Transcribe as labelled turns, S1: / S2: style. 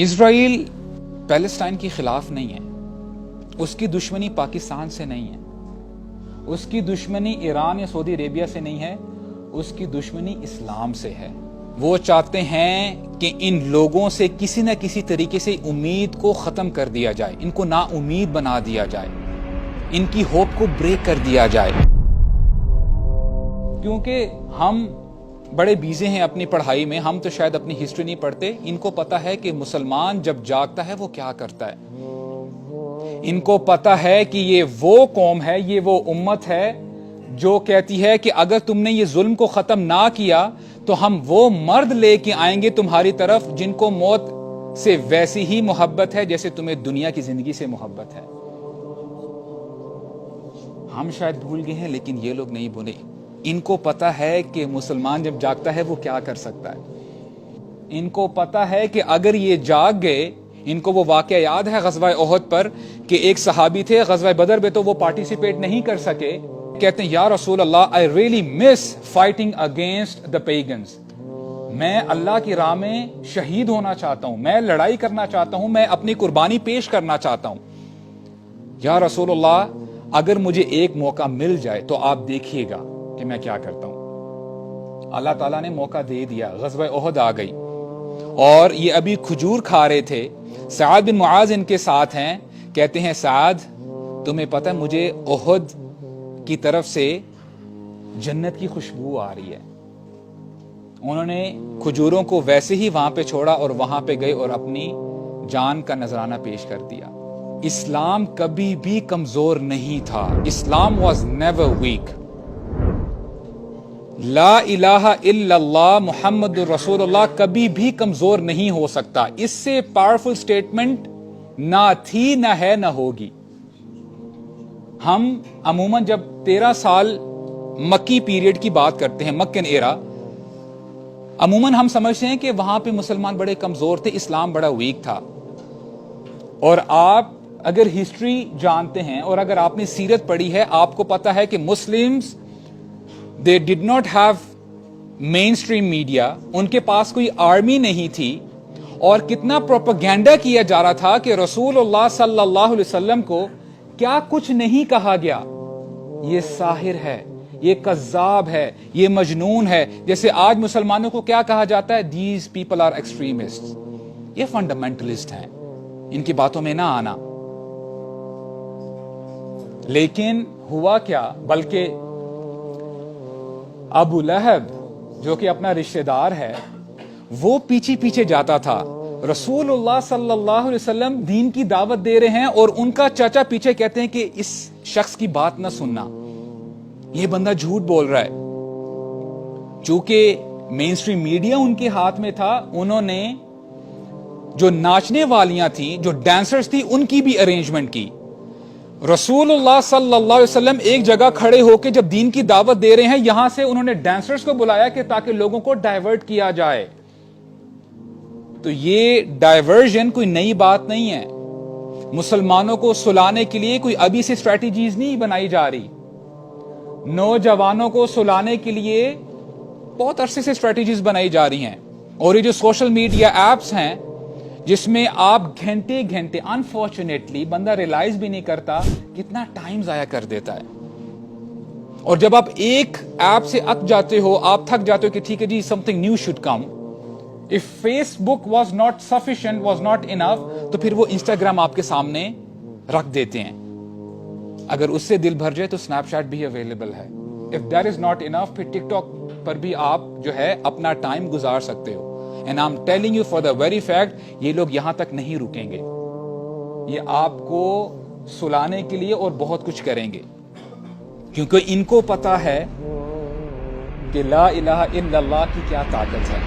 S1: اسرائیل Palestine کے خلاف نہیں ہے، اس کی دشمنی پاکستان سے نہیں ہے، اس کی دشمنی ایران یا سعودی عربیہ سے نہیں ہے، اس کی دشمنی اسلام سے ہے۔ وہ چاہتے ہیں کہ ان لوگوں سے کسی نہ کسی طریقے سے امید کو ختم کر دیا جائے، ان کو نا امید بنا دیا جائے، ان کی ہوپ کو بریک کر دیا جائے۔ کیونکہ ہم بڑے بیزی ہیں اپنی پڑھائی میں، ہم تو شاید اپنی ہسٹری نہیں پڑھتے۔ ان کو پتا ہے کہ مسلمان جب جاگتا ہے وہ کیا کرتا ہے، ان کو پتا ہے کہ یہ وہ قوم ہے، یہ وہ امت ہے جو کہتی ہے کہ اگر تم نے یہ ظلم کو ختم نہ کیا تو ہم وہ مرد لے کے آئیں گے تمہاری طرف جن کو موت سے ویسی ہی محبت ہے جیسے تمہیں دنیا کی زندگی سے محبت ہے۔ ہم شاید بھول گئے ہیں لیکن یہ لوگ نہیں بھولے۔ ان کو پتا ہے کہ مسلمان جب جاگتا ہے وہ کیا کر سکتا ہے۔ ان کو پتا ہے کہ اگر یہ جاگ گئے، ان کو وہ واقعہ یاد ہے غزوہ احد پر کہ ایک صحابی تھے، غزوہ بدر میں تو وہ پارٹیسپیٹ نہیں کر سکے، کہتے ہیں یا رسول اللہ I really miss fighting against the pagans۔ میں اللہ کی راہ میں شہید ہونا چاہتا ہوں، میں لڑائی کرنا چاہتا ہوں، میں اپنی قربانی پیش کرنا چاہتا ہوں۔ یا رسول اللہ اگر مجھے ایک موقع مل جائے تو آپ دیکھیے گا کہ میں کیا کرتا ہوں۔ اللہ تعالیٰ نے موقع دے دیا، غزوہ احد آ گئی اور یہ ابھی کھجور کھا رہے تھے۔ سعد بن معاذ ان کے ساتھ ہیں، کہتے ہیں سعد تمہیں پتہ ہے مجھے احد کی طرف سے جنت کی خوشبو آ رہی ہے۔ انہوں نے کھجوروں کو ویسے ہی وہاں پہ چھوڑا اور وہاں پہ گئے اور اپنی جان کا نذرانہ پیش کر دیا۔ اسلام کبھی بھی کمزور نہیں تھا، اسلام واز نیور ویک۔ لا الہ الا اللہ محمد رسول اللہ کبھی بھی کمزور نہیں ہو سکتا۔ اس سے پاورفل سٹیٹمنٹ نہ تھی، نہ ہے، نہ ہوگی۔ ہم عموماً جب 13 سال مکی پیریڈ کی بات کرتے ہیں، مکن ایرا، عموماً ہم سمجھتے ہیں کہ وہاں پہ مسلمان بڑے کمزور تھے، اسلام بڑا ویک تھا۔ اور آپ اگر ہسٹری جانتے ہیں اور اگر آپ نے سیرت پڑھی ہے، آپ کو پتا ہے کہ Muslims they did not have mainstream media، ان کے پاس کوئی آرمی نہیں تھی، اور کتنا پروپیگنڈا کیا جا رہا تھا کہ رسول اللہ صلی اللہ علیہ وسلم کو کیا کچھ نہیں کہا گیا، یہ ساحر ہے، یہ کذاب ہے، یہ مجنون ہے۔ جیسے آج مسلمانوں کو کیا کہا جاتا ہے، these people are extremists، یہ فنڈامنٹلسٹ ہیں، ان کی باتوں میں نہ آنا۔ لیکن ہوا کیا، بلکہ ابو لہب جو کہ اپنا رشتہ دار ہے وہ پیچھے پیچھے جاتا تھا۔ رسول اللہ صلی اللہ علیہ وسلم دین کی دعوت دے رہے ہیں اور ان کا چاچا پیچھے کہتے ہیں کہ اس شخص کی بات نہ سننا، یہ بندہ جھوٹ بول رہا ہے۔ چونکہ مین اسٹریم میڈیا ان کے ہاتھ میں تھا، انہوں نے جو ناچنے والیاں تھیں، جو ڈانسرز تھی، ان کی بھی ارینجمنٹ کی۔ رسول اللہ صلی اللہ علیہ وسلم ایک جگہ کھڑے ہو کے جب دین کی دعوت دے رہے ہیں، یہاں سے انہوں نے ڈانسرز کو بلایا کہ تاکہ لوگوں کو ڈائیورٹ کیا جائے۔ تو یہ ڈائیورژن کوئی نئی بات نہیں ہے، مسلمانوں کو سلانے کے لیے کوئی ابھی سے اسٹریٹجیز نہیں بنائی جا رہی۔ نوجوانوں کو سلانے کے لیے بہت عرصے سے اسٹریٹجیز بنائی جا رہی ہیں، اور یہ جو سوشل میڈیا ایپس ہیں جس میں آپ گھنٹے گھنٹے، انفارچونیٹلی بندہ ریلائز بھی نہیں کرتا کتنا ٹائم ضائع کر دیتا ہے۔ اور جب آپ ایک ایپ سے اک جاتے ہو، آپ تھک جاتے ہو کہ ٹھیک ہے جی something new should come۔ if Facebook was not sufficient, was not enough، تو پھر وہ انسٹاگرام آپ کے سامنے رکھ دیتے ہیں۔ اگر اس سے دل بھر جائے تو سنیپ چیٹ بھی اویلیبل ہے۔ if that is not enough، پھر ٹک ٹاک پر بھی آپ جو ہے اپنا ٹائم گزار سکتے ہو۔ And I'm telling you for the very fact، یہ لوگ یہاں تک نہیں رکیں گے، یہ آپ کو سلانے کے لیے اور بہت کچھ کریں گے، کیونکہ ان کو پتا ہے کہ لا الہ الا اللہ کی کیا طاقت ہے۔